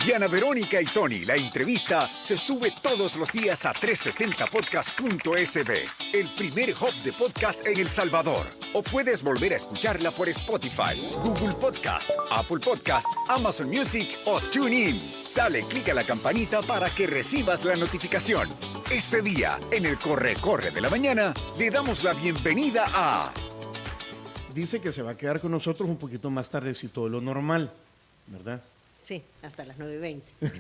Diana, Verónica y Tony, la entrevista se sube todos los días a 360podcast.sb, el primer hub de podcast en El Salvador. O puedes volver a escucharla por Spotify, Google Podcast, Apple Podcast, Amazon Music o TuneIn. Dale clic a la campanita para que recibas la notificación. Este día, en el Corre de la Mañana, le damos la bienvenida a... Dice que se va a quedar con nosotros un poquito más tardecito de lo normal, ¿verdad? Sí, hasta las 9:20. Pues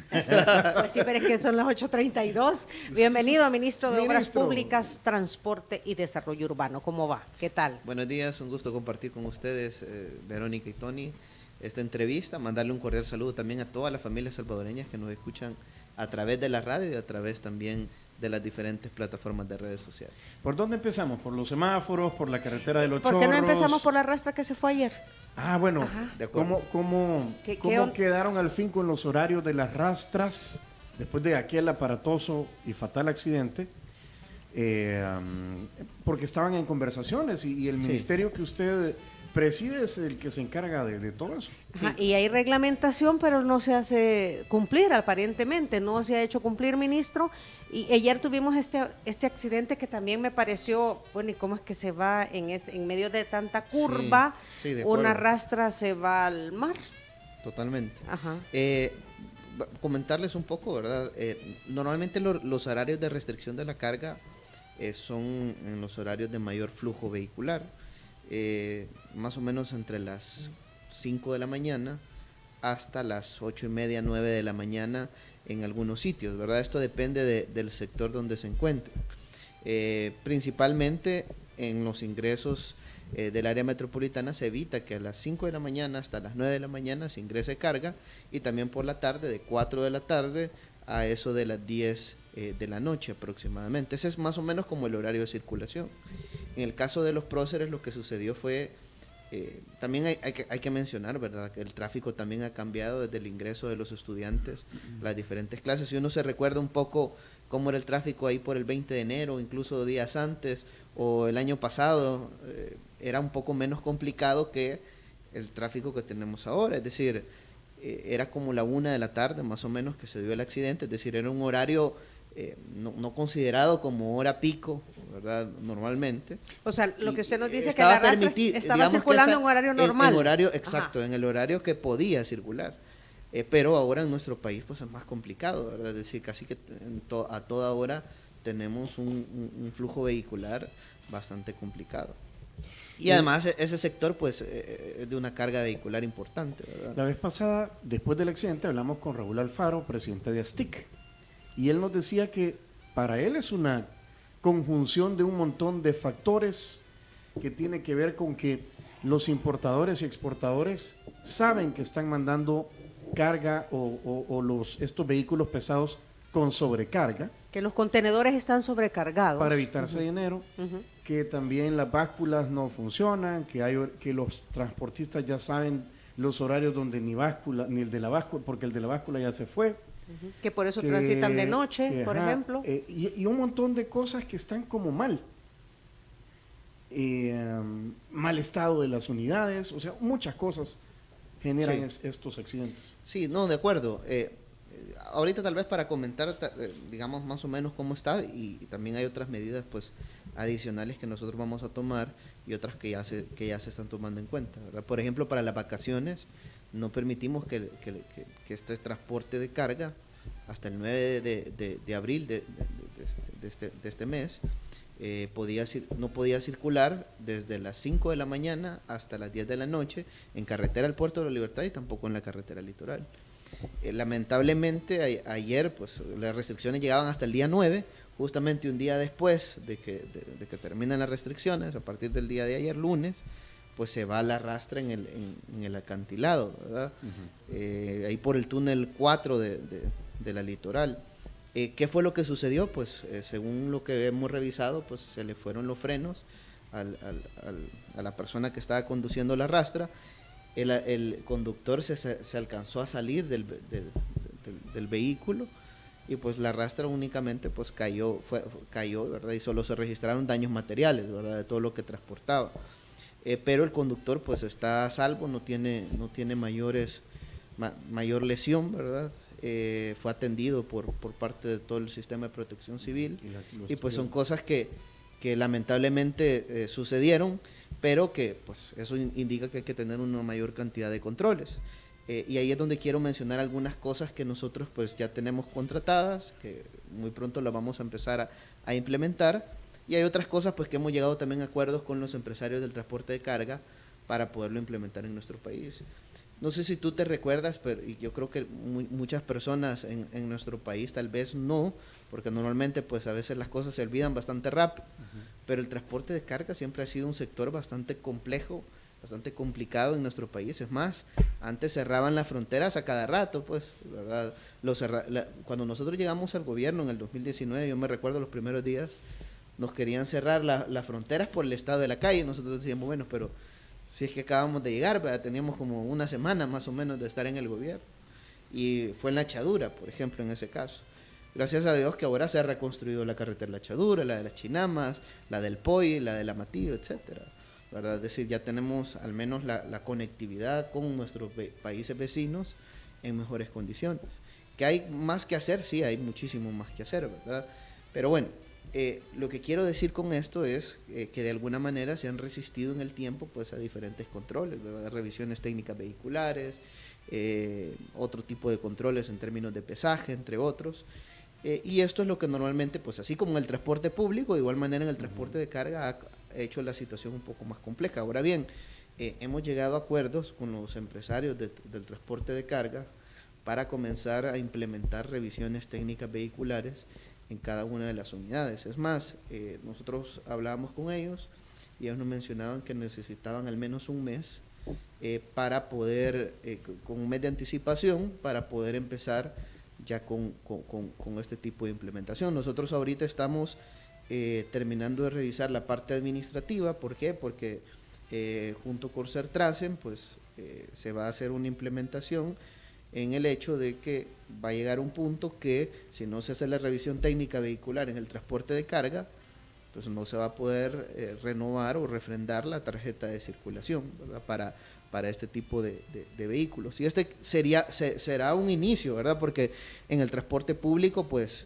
sí, pero es que son las 8:32. Bienvenido, ministro de Obras Públicas, Transporte y Desarrollo Urbano. ¿Cómo va? ¿Qué tal? Buenos días, un gusto compartir con ustedes, Verónica y Tony, esta entrevista. Mandarle un cordial saludo también a todas las familias salvadoreñas que nos escuchan a través de la radio y a través también de las diferentes plataformas de redes sociales. ¿Por dónde empezamos? ¿Por los semáforos? ¿Por la carretera de los ¿Por Chorros? qué no empezamos por la rastra que se fue ayer? Ah, bueno, ¿cómo ¿Qué quedaron al fin con los horarios de las rastras después de aquel aparatoso y fatal accidente? Porque estaban en conversaciones y el ministerio que usted preside es el que se encarga de todo eso. Ajá, y hay reglamentación, pero no se hace cumplir, aparentemente. No se ha hecho cumplir, ministro. Y ayer tuvimos este accidente que también me pareció, bueno, ¿y cómo es que se va en medio de tanta curva? Sí, de una acuerdo. rastra se va al mar. Totalmente. Ajá. Comentarles un poco, ¿verdad? Normalmente los horarios de restricción de la carga son en los horarios de mayor flujo vehicular, más o menos entre las 5 de la mañana hasta las 8:30, 9 de la mañana en algunos sitios, ¿verdad? Esto depende del sector donde se encuentre. Principalmente en los ingresos del área metropolitana se evita que a las 5 de la mañana hasta las 9 de la mañana se ingrese carga, y también por la tarde, de 4 de la tarde a eso de las 10 de la noche aproximadamente. Ese es más o menos como el horario de circulación. En el caso de los próceres, lo que sucedió fue, también hay que mencionar, ¿verdad?, que el tráfico también ha cambiado desde el ingreso de los estudiantes, las diferentes clases. Si uno se recuerda un poco cómo era el tráfico ahí por el 20 de enero, incluso días antes, o el año pasado, era un poco menos complicado que el tráfico que tenemos ahora. Es decir, era como la 1 de la tarde más o menos que se dio el accidente, es decir, era un horario no considerado como hora pico, ¿verdad?, normalmente. O sea, lo que usted nos dice es que estaba la rastra permitido, estaba digamos, circulando en horario normal. En horario, exacto, en el horario que podía circular. Pero ahora en nuestro país pues es más complicado, ¿verdad? Es decir, casi que a toda hora tenemos un flujo vehicular bastante complicado. Y además ese sector pues es de una carga vehicular importante, ¿verdad? La vez pasada, después del accidente, hablamos con Raúl Alfaro, presidente de ASTIC, y él nos decía que para él es una conjunción de un montón de factores que tiene que ver con que los importadores y exportadores saben que están mandando carga o estos vehículos pesados con sobrecarga. Que los contenedores están sobrecargados. Para evitarse dinero, que también las básculas no funcionan, que los transportistas ya saben los horarios donde ni el de la báscula, porque el de la báscula ya se fue. Que por eso transitan de noche, por ejemplo. Y un montón de cosas que están como mal. Mal estado de las unidades, o sea, muchas cosas generan estos accidentes. Sí, no, de acuerdo. Ahorita tal vez para comentar, digamos, más o menos cómo está, y también hay otras medidas pues adicionales que nosotros vamos a tomar y otras que ya se están tomando en cuenta, ¿verdad? Por ejemplo, para las vacaciones no permitimos que este transporte de carga hasta el 9 de abril de este mes no podía circular desde las 5 de la mañana hasta las 10 de la noche en carretera al Puerto de la Libertad y tampoco en la carretera litoral. Lamentablemente ayer pues las restricciones llegaban hasta el día 9, justamente un día después de que terminan las restricciones. A partir del día de ayer, lunes, pues se va la rastra en el acantilado, ¿verdad? Ahí por el túnel 4 de la litoral. ¿Qué fue lo que sucedió? Pues según lo que hemos revisado, pues se le fueron los frenos a la persona que estaba conduciendo la rastra. El conductor se alcanzó a salir del vehículo, y pues la rastra únicamente pues cayó, ¿verdad? Y solo se registraron daños materiales, ¿verdad?, de todo lo que transportaba. Pero el conductor pues está a salvo, no tiene mayor lesión, ¿verdad? fue atendido por parte de todo el sistema de protección civil, y pues son los- cosas que lamentablemente sucedieron, pero que pues eso indica que hay que tener una mayor cantidad de controles. Y ahí es donde quiero mencionar algunas cosas que nosotros pues ya tenemos contratadas, que muy pronto las vamos a empezar a implementar, y hay otras cosas pues que hemos llegado también a acuerdos con los empresarios del transporte de carga para poderlo implementar en nuestro país. No sé si tú te recuerdas, pero y yo creo que muchas personas en nuestro país tal vez no, porque normalmente pues a veces las cosas se olvidan bastante rápido, pero el transporte de carga siempre ha sido un sector bastante complejo, bastante complicado en nuestro país. Es más, antes cerraban las fronteras a cada rato, pues, ¿verdad? Cuando nosotros llegamos al gobierno en el 2019, yo me recuerdo los primeros días, nos querían cerrar las fronteras por el estado de la calle. Nosotros decíamos, bueno, pero si es que acabamos de llegar, ¿verdad? Teníamos como una semana más o menos de estar en el gobierno. Y fue en La Echadura, por ejemplo, en ese caso. Gracias a Dios que ahora se ha reconstruido la carretera de La Echadura, la de las Chinamas, la del Poy, la del Amatillo, etcétera, ¿verdad? Es decir, ya tenemos al menos la conectividad con nuestros países vecinos en mejores condiciones. ¿Que hay más que hacer? Sí, hay muchísimo más que hacer, ¿verdad? Pero bueno, lo que quiero decir con esto es que de alguna manera se han resistido en el tiempo pues a diferentes controles, ¿verdad? Revisiones técnicas vehiculares, otro tipo de controles en términos de pesaje, entre otros. Y esto es lo que normalmente, pues así como en el transporte público, de igual manera en el transporte de carga ha hecho la situación un poco más compleja. Ahora bien, hemos llegado a acuerdos con los empresarios del transporte de carga para comenzar a implementar revisiones técnicas vehiculares en cada una de las unidades. Es más, nosotros hablábamos con ellos y ellos nos mencionaban que necesitaban al menos un mes para poder, con un mes de anticipación, para poder empezar ya con este tipo de implementación. Nosotros ahorita estamos terminando de revisar la parte administrativa. ¿Por qué? Porque junto con Sertracen pues se va a hacer una implementación en el hecho de que va a llegar un punto que si no se hace la revisión técnica vehicular en el transporte de carga, pues no se va a poder renovar o refrendar la tarjeta de circulación, ¿verdad? Para este tipo de vehículos. Y este será un inicio, ¿verdad? Porque en el transporte público, pues,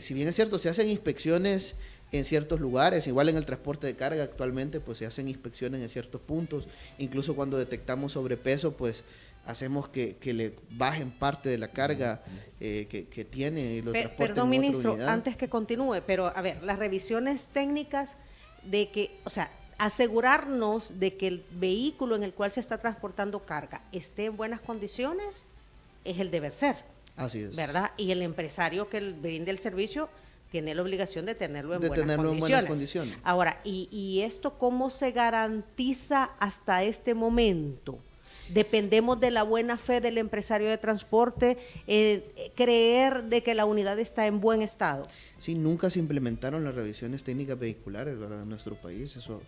si bien es cierto, se hacen inspecciones en ciertos lugares, igual en el transporte de carga actualmente, pues se hacen inspecciones en ciertos puntos, incluso cuando detectamos sobrepeso, pues hacemos que le bajen parte de la carga que tiene y lo transporten Perdón, en otra ministro, unidad. antes que continúe, pero a ver, las revisiones técnicas de que, o sea, asegurarnos de que el vehículo en el cual se está transportando carga esté en buenas condiciones es el deber ser, Así es. ¿verdad? Y el empresario que brinde el servicio tiene la obligación de tenerlo en, buenas condiciones. Ahora, ¿y esto cómo se garantiza hasta este momento? Dependemos de la buena fe del empresario de transporte, creer de que la unidad está en buen estado. Sí, nunca se implementaron las revisiones técnicas vehiculares, ¿verdad? En nuestro país, eso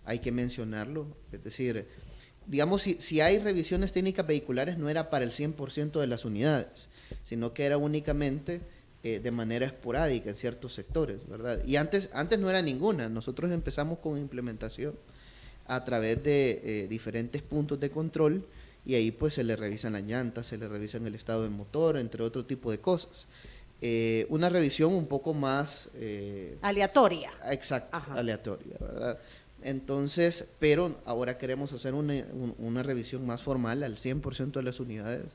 hay que mencionarlo. Es decir, digamos, si hay revisiones técnicas vehiculares no era para el 100% de las unidades, sino que era únicamente de manera esporádica en ciertos sectores, ¿verdad? Y antes no era ninguna. Nosotros empezamos con implementación a través de diferentes puntos de control, y ahí pues se le revisan las llantas, se le revisan el estado del motor, entre otro tipo de cosas. Una revisión un poco más aleatoria. Exacto, Ajá. aleatoria, ¿verdad? Entonces, pero ahora queremos hacer una revisión más formal al 100% de las unidades.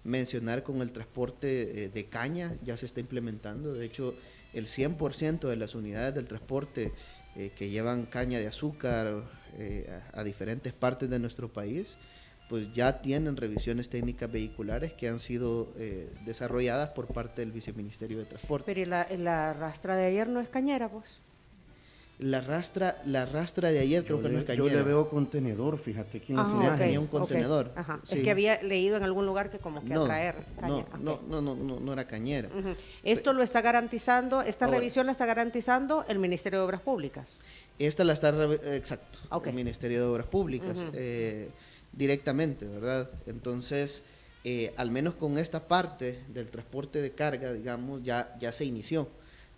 Mencionar con el transporte de caña ya se está implementando. De hecho, el 100% de las unidades del transporte que llevan caña de azúcar a diferentes partes de nuestro país, pues ya tienen revisiones técnicas vehiculares que han sido desarrolladas por parte del Viceministerio de Transporte. Pero la rastra de ayer no es cañera, pues. La rastra de ayer creo que no es cañera. Yo le veo contenedor, fíjate aquí en esa ok. imagen. Tenía un contenedor. Okay. Ajá. Sí. Es que había leído en algún lugar que como que atraer caña. No era cañera. Uh-huh. Esto lo está garantizando, esta Ahora, revisión la está garantizando el Ministerio de Obras Públicas. Esta la está, exacto, Okay. el Ministerio de Obras Públicas, Uh-huh. Directamente, ¿verdad? Entonces, al menos con esta parte del transporte de carga, digamos, ya se inició.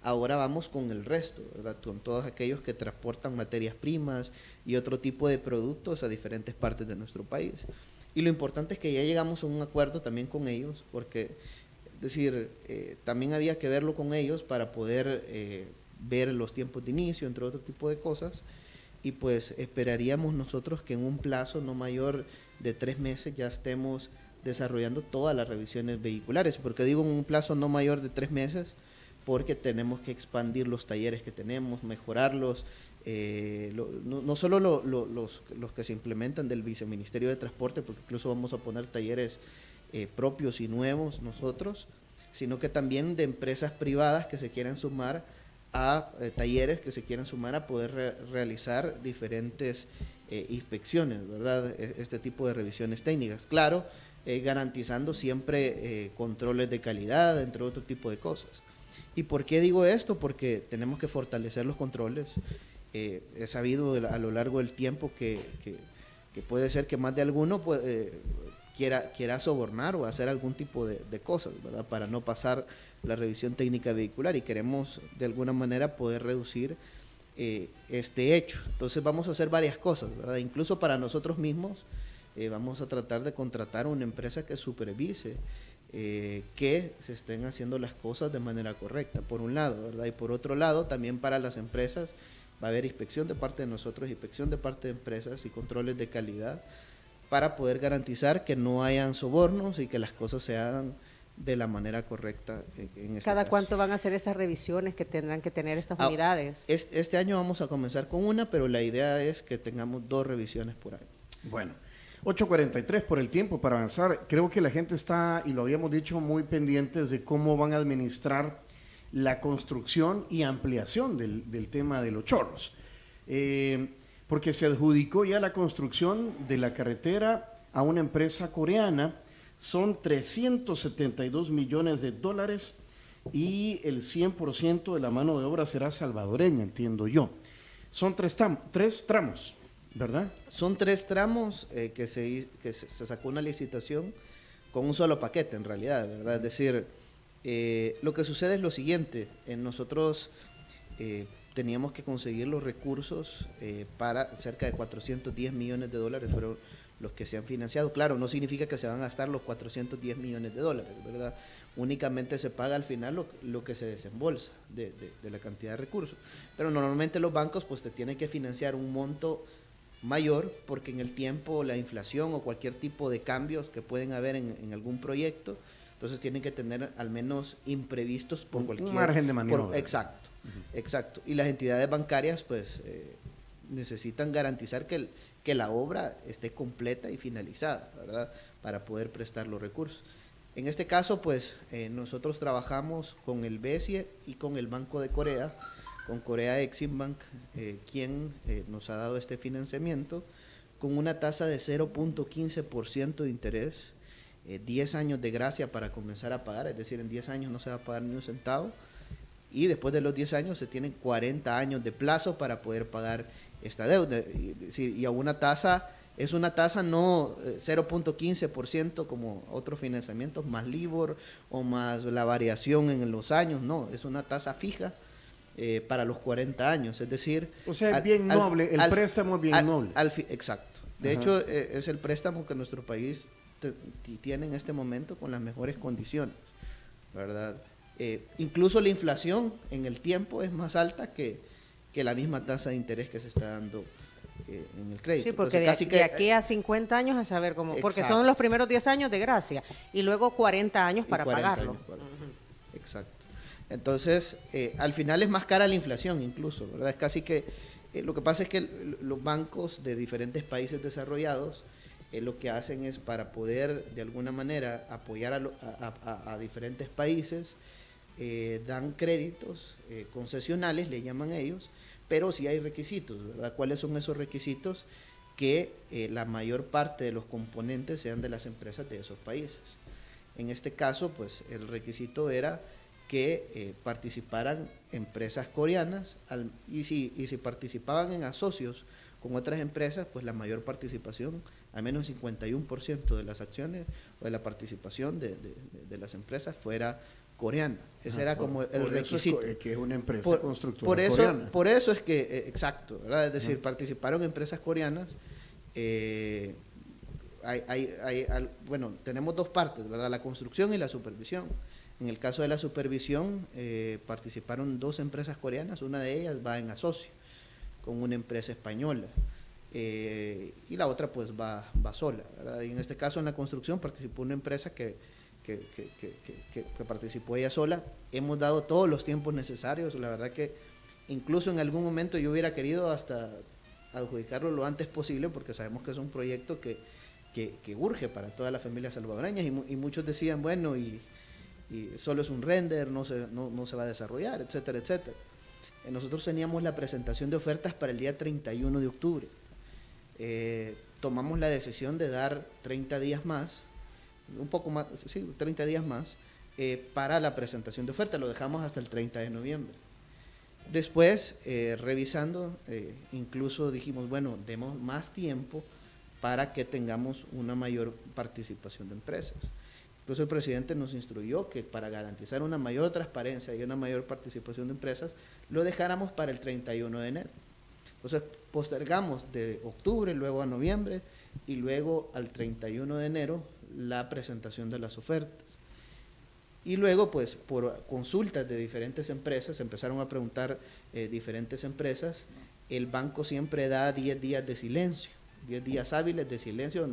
Ahora vamos con el resto, ¿verdad? Con todos aquellos que transportan materias primas y otro tipo de productos a diferentes partes de nuestro país. Y lo importante es que ya llegamos a un acuerdo también con ellos, porque, es decir, también había que verlo con ellos para poder ver los tiempos de inicio, entre otro tipo de cosas, y pues esperaríamos nosotros que en un plazo no mayor de 3 meses ya estemos desarrollando todas las revisiones vehiculares. Porque digo en un plazo no mayor de 3 meses, porque tenemos que expandir los talleres que tenemos, mejorarlos, no solo los que se implementan del Viceministerio de Transporte, porque incluso vamos a poner talleres propios y nuevos nosotros, sino que también de empresas privadas que se quieran sumar a talleres, que se quieran sumar a poder realizar diferentes inspecciones, ¿verdad? Este tipo de revisiones técnicas, claro, garantizando siempre controles de calidad, entre otro tipo de cosas. ¿Y por qué digo esto? Porque tenemos que fortalecer los controles. He sabido a lo largo del tiempo que puede ser que más de alguno quiera sobornar o hacer algún tipo de cosas, ¿verdad? Para no pasar la revisión técnica vehicular, y queremos de alguna manera poder reducir este hecho. Entonces vamos a hacer varias cosas, ¿verdad? Incluso para nosotros mismos vamos a tratar de contratar una empresa que supervise que se estén haciendo las cosas de manera correcta, por un lado, ¿verdad? Y por otro lado, también para las empresas va a haber inspección de parte de nosotros, inspección de parte de empresas y controles de calidad para poder garantizar que no hayan sobornos y que las cosas se hagan de la manera correcta en este ¿Cada caso. cuánto van a hacer esas revisiones que tendrán que tener estas unidades? Este año vamos a comenzar con una, pero la idea es que tengamos 2 revisiones por año. Bueno, 8:43 por el tiempo para avanzar. Creo que la gente está, y lo habíamos dicho, muy pendientes de cómo van a administrar la construcción y ampliación del tema de los chorros. Porque se adjudicó ya la construcción de la carretera a una empresa coreana. Son $372 millones y el 100% de la mano de obra será salvadoreña, entiendo yo. Son 3 tramos, ¿verdad? Son 3 tramos que se sacó una licitación con un solo paquete en realidad, ¿verdad? Es decir, lo que sucede es lo siguiente, nosotros teníamos que conseguir los recursos para cerca de $410 millones fueron los que se han financiado. Claro, no significa que se van a gastar los $410 millones, ¿verdad? Únicamente se paga al final lo que se desembolsa de la cantidad de recursos. Pero normalmente los bancos pues te tienen que financiar un monto mayor porque en el tiempo la inflación o cualquier tipo de cambios que pueden haber en algún proyecto, entonces tienen que tener al menos imprevistos por cualquier... Un margen de maniobra. Exacto, exacto. Y las entidades bancarias pues necesitan garantizar que la obra esté completa y finalizada, ¿verdad? Para poder prestar los recursos. En este caso, pues, nosotros trabajamos con el BESIE y con el Banco de Corea, con Korea Exim Bank, quien nos ha dado este financiamiento, con una tasa de 0.15% de interés, 10 años de gracia para comenzar a pagar, es decir, en 10 años no se va a pagar ni un centavo, y después de los 10 años se tienen 40 años de plazo para poder pagar esta deuda, y a una tasa, es una tasa no 0.15% como otros financiamientos, más LIBOR o más la variación en los años, no, es una tasa fija para los 40 años, es decir... O sea, es bien noble, el préstamo es bien noble. Exacto, de hecho es el préstamo que nuestro país tiene en este momento con las mejores condiciones, ¿verdad? Incluso la inflación en el tiempo es más alta que la misma tasa de interés que se está dando en el crédito. Sí, porque de aquí a 50 años a saber cómo, porque son los primeros 10 años de gracia y luego 40 años para pagarlo. Exacto. Entonces, al final es más cara la inflación incluso, ¿verdad? Es casi que, lo que pasa es que los bancos de diferentes países desarrollados lo que hacen es para poder de alguna manera apoyar a diferentes países, dan créditos concesionales, le llaman ellos, pero sí hay requisitos, ¿verdad? ¿Cuáles son esos requisitos? Que la mayor parte de los componentes sean de las empresas de esos países. En este caso, pues el requisito era que participaran empresas coreanas y si participaban en asocios con otras empresas, pues la mayor participación, al menos 51% de las acciones o de la participación de las empresas fuera coreana. Ese era como el requisito. Es que es una empresa constructora coreana. Por eso es que, exacto, ¿verdad? Es decir, participaron empresas coreanas, bueno, tenemos dos partes, ¿verdad? La construcción y la supervisión. En el caso de la supervisión, participaron 2 empresas coreanas, una de ellas va en asocio con una empresa española, y la otra pues va sola, ¿verdad? Y en este caso en la construcción participó una empresa que participó ella sola. Hemos dado todos los tiempos necesarios, la verdad que incluso en algún momento yo hubiera querido hasta adjudicarlo lo antes posible, porque sabemos que es un proyecto que urge para todas las familias salvadoreñas, y muchos decían, bueno, y solo es un render, no se va a desarrollar, etcétera, etcétera. Nosotros teníamos la presentación de ofertas para el día 31 de octubre. Tomamos la decisión de dar 30 días más, un poco más, sí, 30 días más, para la presentación de ofertas. Lo dejamos hasta el 30 de noviembre. Después, revisando, incluso dijimos, bueno, demos más tiempo para que tengamos una mayor participación de empresas. Incluso el presidente nos instruyó que para garantizar una mayor transparencia y una mayor participación de empresas, lo dejáramos para el 31 de enero. Entonces, postergamos de octubre, luego a noviembre, y luego al 31 de enero la presentación de las ofertas. Y luego, pues, por consultas de diferentes empresas, empezaron a preguntar diferentes empresas, el banco siempre da 10 días de silencio, 10 días hábiles de silencio,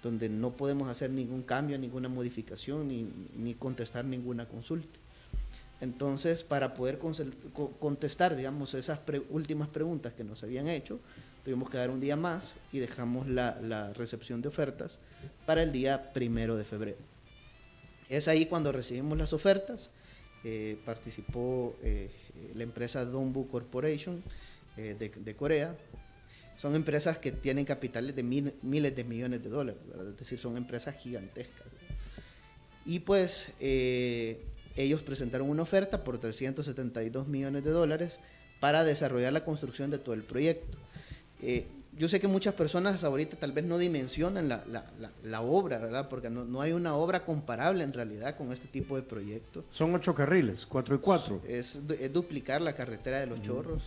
donde no podemos hacer ningún cambio, ninguna modificación, ni contestar ninguna consulta. Entonces, para poder contestar, digamos, esas últimas preguntas que nos habían hecho, tuvimos que dar un día más y dejamos la recepción de ofertas para el día 1 de febrero. Es ahí cuando recibimos las ofertas. Participó la empresa Dongbu Corporation de Corea. Son empresas que tienen capitales de miles de millones de dólares, ¿verdad? Es decir, son empresas gigantescas. Y pues ellos presentaron una oferta por 372 millones de dólares para desarrollar la construcción de todo el proyecto. Yo sé que muchas personas ahorita tal vez no dimensionan la obra, ¿verdad? Porque no hay una obra comparable en realidad con este tipo de proyectos. Son 8 carriles, 4 y 4. Es duplicar la carretera de Los Chorros.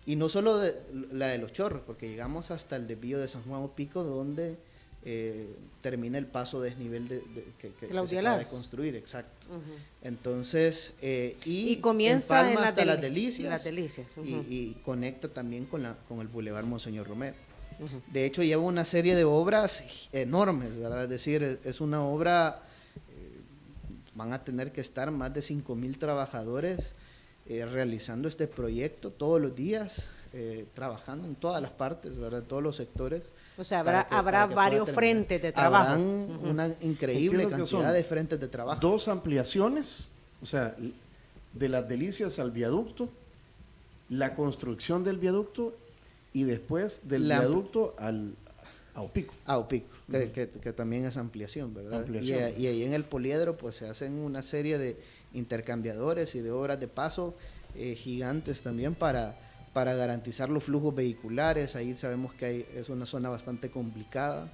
Y no solo la de Los Chorros, porque llegamos hasta el desvío de San Juan Opico, donde termina el paso desnivel que se acaba de construir, exacto. Entonces, y comienza en Palma en hasta Las Delicias, y conecta también con el Boulevard Monseñor Romero. De hecho, lleva una serie de obras enormes, ¿verdad? Es decir, es una obra, van a tener que estar más de 5,000 trabajadores realizando este proyecto todos los días, trabajando en todas las partes, ¿verdad? Todos los sectores. O sea, habrá varios frentes de trabajo. Habrán una increíble cantidad de frentes de trabajo. 2 ampliaciones, o sea, de Las Delicias al viaducto, la construcción del viaducto y después del viaducto a Opico. A Opico, que también es ampliación, ¿verdad? Ampliación. Y ahí en el poliedro pues se hacen una serie de intercambiadores y de obras de paso gigantes también para garantizar los flujos vehiculares. Ahí sabemos que es una zona bastante complicada,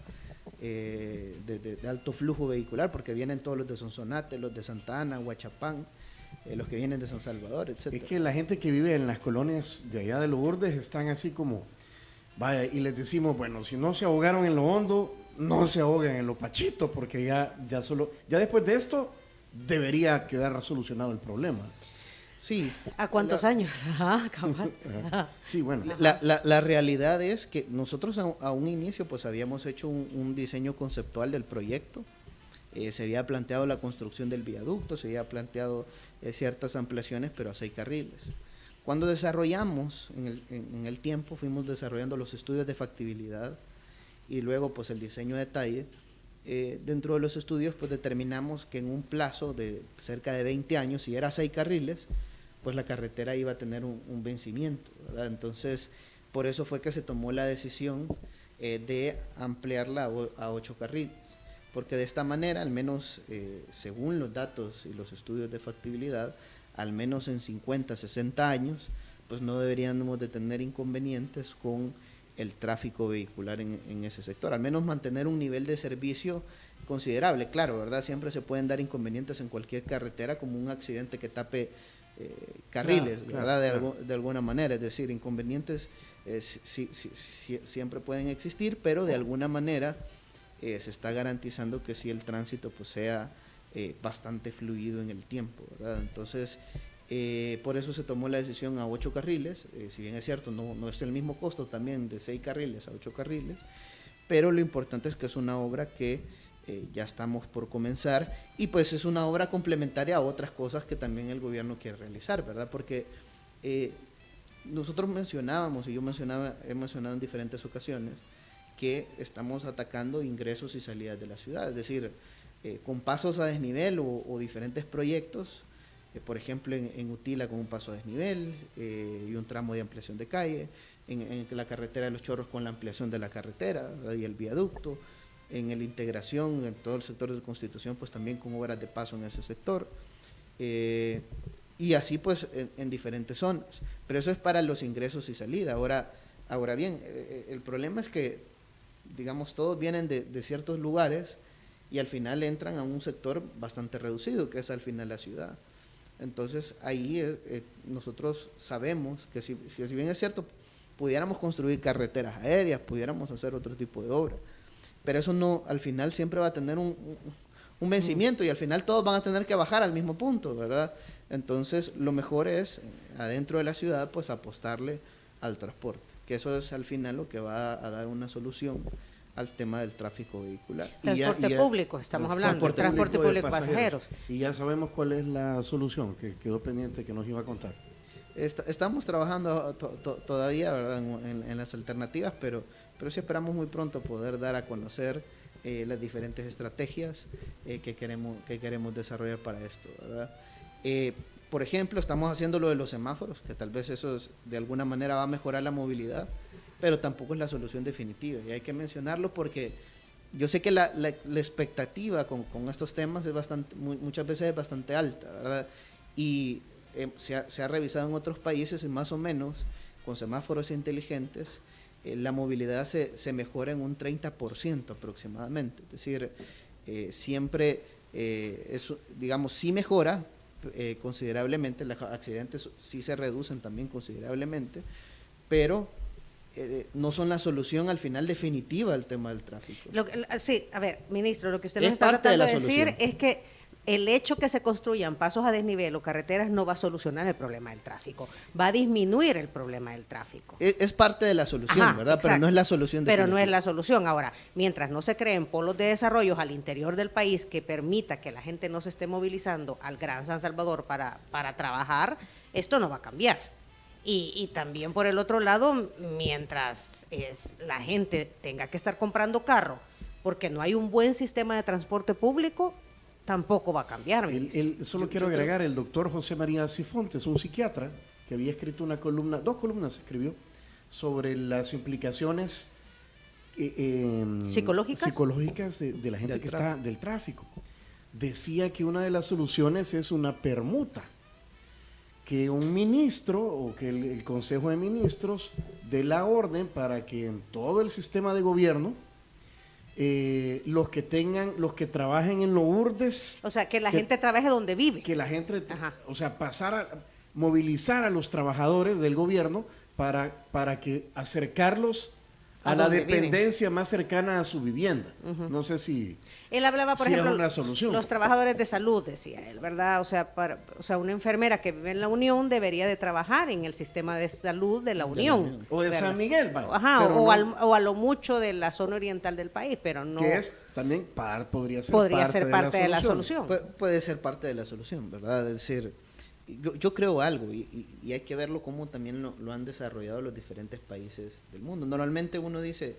de alto flujo vehicular, porque vienen todos los de Sonsonate, los de Santa Ana, Huachapán, los que vienen de San Salvador, etc. Es que la gente que vive en las colonias de allá de Lourdes están así como, vaya, y les decimos, bueno, si no se ahogaron en lo hondo, no se ahoguen en lo pachito, porque ya después de esto debería quedar solucionado el problema. Sí. ¿A cuántos años? Ajá, cabal. Sí, bueno. La realidad es que nosotros a un inicio pues habíamos hecho un diseño conceptual del proyecto. Se había planteado la construcción del viaducto, se había planteado ciertas ampliaciones, pero a 6 carriles. Cuando desarrollamos en el tiempo, fuimos desarrollando los estudios de factibilidad y luego pues el diseño de detalle. Dentro de los estudios pues determinamos que en un plazo de cerca de 20 años, si era 6 carriles, pues la carretera iba a tener un vencimiento, ¿verdad? Entonces, por eso fue que se tomó la decisión de ampliarla a 8 carriles, porque de esta manera, al menos según los datos y los estudios de factibilidad, al menos en 50, 60 años, pues no deberíamos de tener inconvenientes con el tráfico vehicular en ese sector, al menos mantener un nivel de servicio considerable. Claro, ¿verdad? Siempre se pueden dar inconvenientes en cualquier carretera, como un accidente que tape carriles, Claro, ¿verdad? claro. De alguna manera, es decir, inconvenientes siempre pueden existir, pero de alguna manera se está garantizando que sí el tránsito pues sea bastante fluido en el tiempo, ¿verdad? Entonces, por eso se tomó la decisión a 8 carriles, si bien es cierto, no es el mismo costo también de 6 carriles a 8 carriles, pero lo importante es que es una obra que ya estamos por comenzar y pues es una obra complementaria a otras cosas que también el gobierno quiere realizar, ¿verdad? Porque nosotros mencionábamos, y he mencionado en diferentes ocasiones, que estamos atacando ingresos y salidas de la ciudad, es decir, con pasos a desnivel o diferentes proyectos, por ejemplo en Utila con un paso a desnivel y un tramo de ampliación de calle, en la carretera de Los Chorros con la ampliación de la carretera, ¿verdad? Y el viaducto, en la integración en todo el sector de Constitución, pues también con obras de paso en ese sector, y así pues en diferentes zonas, pero eso es para los ingresos y salida. Ahora bien, el problema es que, digamos, todos vienen de ciertos lugares y al final entran a un sector bastante reducido, que es al final la ciudad. Entonces ahí nosotros sabemos que si bien es cierto, pudiéramos construir carreteras aéreas, pudiéramos hacer otro tipo de obra, pero eso no, al final siempre va a tener un vencimiento y al final todos van a tener que bajar al mismo punto, ¿verdad? Entonces lo mejor es, adentro de la ciudad, pues apostarle al transporte, que eso es al final lo que va a dar una solución al tema del tráfico vehicular. Transporte público, estamos hablando, transporte público de pasajeros. Y ya sabemos cuál es la solución, que quedó pendiente, que nos iba a contar. Estamos trabajando todavía, ¿verdad? en las alternativas, pero sí esperamos muy pronto poder dar a conocer las diferentes estrategias que queremos desarrollar para esto, ¿verdad? Por ejemplo, estamos haciendo lo de los semáforos, que tal vez eso de alguna manera va a mejorar la movilidad, pero tampoco es la solución definitiva, y hay que mencionarlo porque yo sé que la expectativa con estos temas es muchas veces es bastante alta, ¿verdad? Y se ha revisado en otros países y más o menos con semáforos inteligentes la movilidad se mejora en un 30% aproximadamente, es decir, siempre digamos, sí mejora considerablemente, los accidentes sí se reducen también considerablemente, pero no son la solución al final definitiva al tema del tráfico. Sí, a ver, ministro, lo que usted Es nos está parte de tratando la de decir solución. es que el hecho que se construyan pasos a desnivel o carreteras no va a solucionar el problema del tráfico, va a disminuir el problema del tráfico. Es parte de la solución, Ajá, ¿verdad? exacto. Pero no es la solución definitiva. Pero no es la solución. Ahora, mientras no se creen polos de desarrollo al interior del país que permita que la gente no se esté movilizando al Gran San Salvador para trabajar, esto no va a cambiar. Y también por el otro lado, mientras la gente tenga que estar comprando carro porque no hay un buen sistema de transporte público, tampoco va a cambiar. Solo quiero agregar, el doctor José María Sifontes, un psiquiatra, que había escrito una columna, 2 columnas escribió, sobre las implicaciones psicológicas de la gente del tráfico. Decía que una de las soluciones es una permuta, que un ministro o que el Consejo de Ministros dé la orden para que en todo el sistema de gobierno los que trabajen en los urdes, O sea, que la gente trabaje donde vive. que la gente, Ajá. o sea, movilizar a los trabajadores del gobierno para que acercarlos a la donde dependencia más cercana a su vivienda. No sé si Él hablaba, por sí, ejemplo, es una solución. los trabajadores de salud, decía él, ¿verdad? O sea, una enfermera que vive en la Unión debería de trabajar en el sistema de salud de la Unión. o de ¿verdad? San Miguel, vaya, Ajá, pero o no- a lo mucho de la zona oriental del país, pero no que es también podría ser parte de la solución. Puede ser parte de la solución, ¿verdad? Es decir, yo creo algo y hay que verlo cómo también lo han desarrollado los diferentes países del mundo. Normalmente uno dice,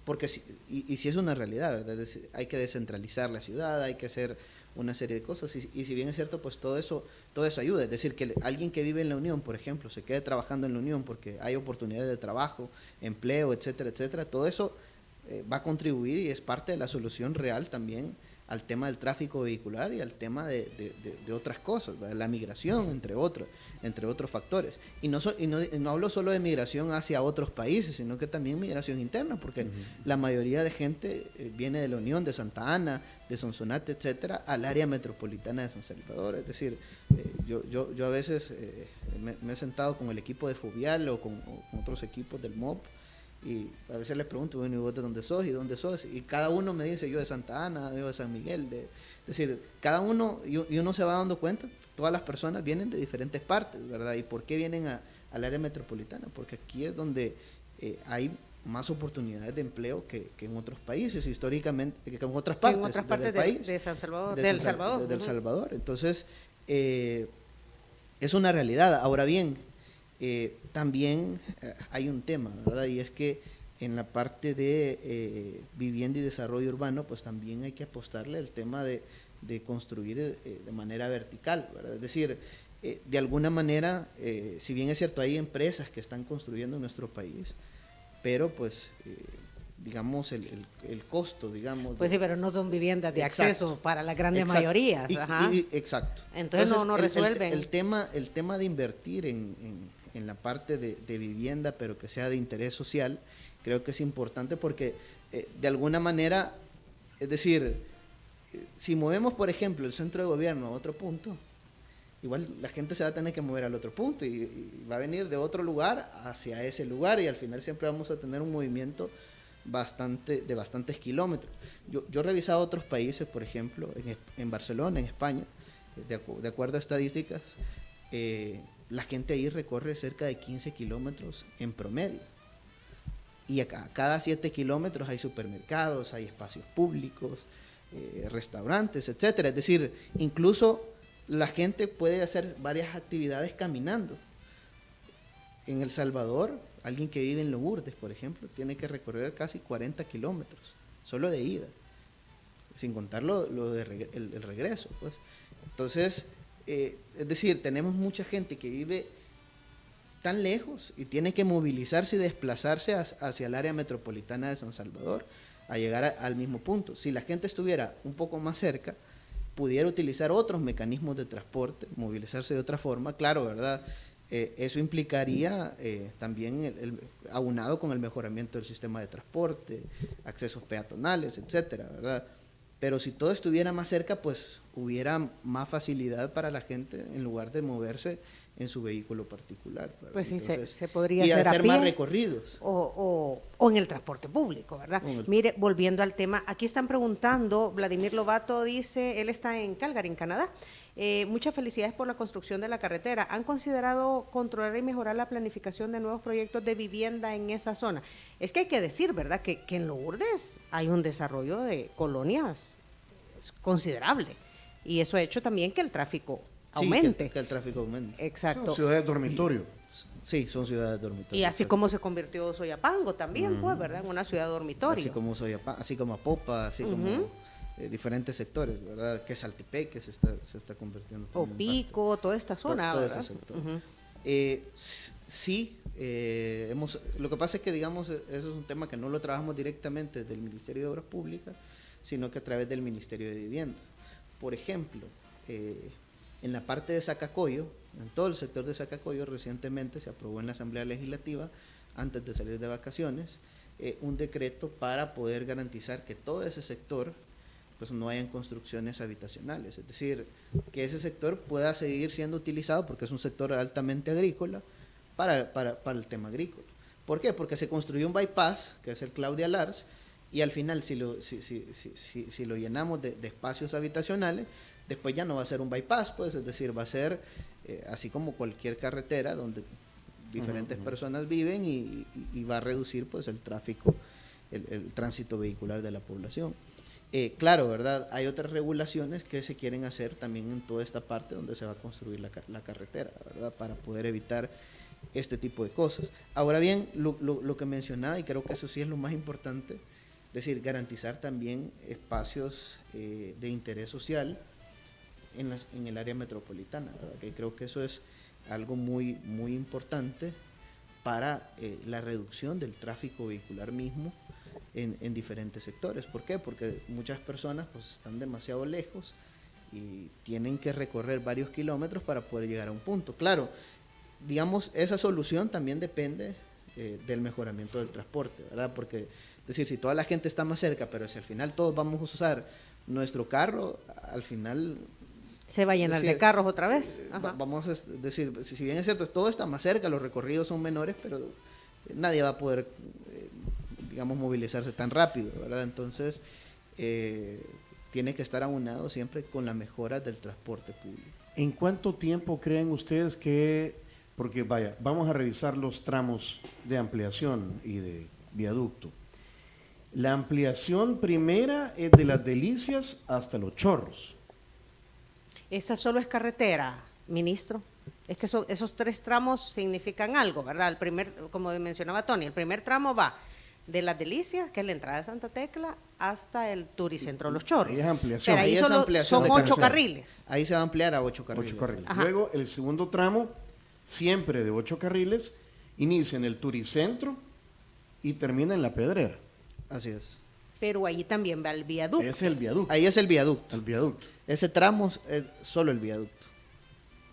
porque si es una realidad, ¿verdad? Es decir, hay que descentralizar la ciudad, hay que hacer una serie de cosas y si bien es cierto, pues todo eso ayuda. Es decir, que alguien que vive en la Unión, por ejemplo, se quede trabajando en la Unión porque hay oportunidades de trabajo, empleo, etcétera, etcétera, todo eso va a contribuir y es parte de la solución real también al tema del tráfico vehicular y al tema de otras cosas, ¿verdad? La migración, entre otros factores. Y no hablo solo de migración hacia otros países, sino que también migración interna, porque la mayoría de gente viene de La Unión, de Santa Ana, de Sonsonate, etcétera, al área metropolitana de San Salvador. Es decir, yo a veces me he sentado con el equipo de Fovial o con otros equipos del MOP, y a veces les pregunto, bueno, ¿y vos de dónde sos? ¿Y dónde sos? Y cada uno me dice, yo de Santa Ana, yo de San Miguel. Es decir, cada uno, y uno se va dando cuenta, todas las personas vienen de diferentes partes, ¿verdad? ¿Y por qué vienen al área metropolitana? Porque aquí es donde hay más oportunidades de empleo que en otros países, históricamente, que en otras partes, en otras partes del país. de San Salvador, del Salvador. Entonces, es una realidad. Ahora bien, también hay un tema, ¿verdad? Y es que en la parte de vivienda y desarrollo urbano, pues también hay que apostarle al tema de construir de manera vertical, ¿verdad? Es decir, de alguna manera, si bien es cierto, hay empresas que están construyendo en nuestro país, pero pues digamos el costo, digamos. Pues sí, pero no son viviendas de exacto, acceso para las grandes exacto, mayorías. Ajá. Exacto. Entonces no resuelven. El tema de invertir en la parte de vivienda, pero que sea de interés social, creo que es importante porque de alguna manera, es decir, si movemos, por ejemplo, el centro de gobierno a otro punto, igual la gente se va a tener que mover al otro punto y va a venir de otro lugar hacia ese lugar, y al final siempre vamos a tener un movimiento de bastantes kilómetros. Yo he revisado otros países, por ejemplo, en Barcelona, en España, de acuerdo a estadísticas, la gente ahí recorre cerca de 15 kilómetros en promedio. Y acá, cada 7 kilómetros hay supermercados, hay espacios públicos, restaurantes, etcétera. Es decir, incluso la gente puede hacer varias actividades caminando. En El Salvador, alguien que vive en Lourdes, por ejemplo, tiene que recorrer casi 40 kilómetros, solo de ida, sin contar el regreso, pues. Entonces, es decir, tenemos mucha gente que vive tan lejos y tiene que movilizarse y desplazarse hacia el área metropolitana de San Salvador a llegar al mismo punto. Si la gente estuviera un poco más cerca, pudiera utilizar otros mecanismos de transporte, movilizarse de otra forma, claro, ¿verdad? Eso implicaría también aunado con el mejoramiento del sistema de transporte, accesos peatonales, etcétera, ¿verdad? Pero si todo estuviera más cerca, pues hubiera más facilidad para la gente en lugar de moverse en su vehículo particular, ¿verdad? Pues sí, entonces, se podría y hacer hacer a pie, más recorridos. O en el transporte público, ¿verdad? Mire, volviendo al tema, aquí están preguntando, Vladimir Lobato dice, él está en Calgary, en Canadá. Muchas felicidades por la construcción de la carretera. ¿Han considerado controlar y mejorar la planificación de nuevos proyectos de vivienda en esa zona? Es que hay que decir, ¿verdad?, que en Lourdes hay un desarrollo de colonias considerable, y eso ha hecho también que el tráfico aumente. Sí, que el tráfico aumente. Exacto. Son ciudades dormitorio. Sí, son ciudades dormitorias. Y así como se convirtió Soyapango también, pues, ¿verdad?, en una ciudad dormitorio. Así como Soyapango, así como Apopa, así como diferentes sectores, ¿verdad? Que Saltepec se está convirtiendo O también Pico, toda esta zona, todo ¿verdad? ese sector. Sí, lo que pasa es que, digamos, eso es un tema que no lo trabajamos directamente desde el Ministerio de Obras Públicas, sino que a través del Ministerio de Vivienda. Por ejemplo, en la parte de Zacacoyo, en todo el sector de Zacacoyo, recientemente se aprobó en la Asamblea Legislativa, antes de salir de vacaciones, un decreto para poder garantizar que todo ese sector pues no hayan construcciones habitacionales, es decir, que ese sector pueda seguir siendo utilizado, porque es un sector altamente agrícola, para el tema agrícola. ¿Por qué? Porque se construyó un bypass, que es el Claudia Lars, y al final si lo llenamos de espacios habitacionales, después ya no va a ser un bypass, pues, es decir, va a ser así como cualquier carretera donde diferentes personas viven y va a reducir pues el tráfico, el tránsito vehicular de la población. Claro, ¿verdad? Hay otras regulaciones que se quieren hacer también en toda esta parte donde se va a construir la carretera, ¿verdad? Para poder evitar este tipo de cosas. Ahora bien, lo que mencionaba, y creo que eso sí es lo más importante, es decir, garantizar también espacios de interés social en el área metropolitana, ¿verdad? Que creo que eso es algo muy, muy importante para la reducción del tráfico vehicular mismo en diferentes sectores. ¿Por qué? Porque muchas personas pues están demasiado lejos y tienen que recorrer varios kilómetros para poder llegar a un punto. Claro, digamos, esa solución también depende del mejoramiento del transporte, ¿verdad? Porque, es decir, si toda la gente está más cerca, pero si al final todos vamos a usar nuestro carro, al final... Se va a llenar de carros otra vez. Vamos a decir, si bien es cierto, todo está más cerca, los recorridos son menores, pero nadie va a poder, digamos, movilizarse tan rápido, ¿verdad? Entonces, tiene que estar aunado siempre con la mejora del transporte público. ¿En cuánto tiempo creen ustedes que, porque vaya, vamos a revisar los tramos de ampliación y de viaducto? La ampliación primera es de Las Delicias hasta Los Chorros. Esa solo es carretera, ministro. Es que esos 3 tramos significan algo, ¿verdad? El primer, como mencionaba Tony, el primer tramo va de Las Delicias, que es la entrada de Santa Tecla, hasta el Turicentro Los Chorros. Ahí es ampliación. Pero ahí Ahí es solo ampliación son de 8 carretera. carriles. Ahí se va a ampliar a 8 carriles. 8 carriles. Ajá. Luego, el segundo tramo, siempre de 8 carriles, inicia en el Turicentro y termina en La Pedrera. Así es. Pero ahí también va el viaducto. Ese es el viaducto. Ahí es el viaducto. El viaducto. Ese tramo es solo el viaducto.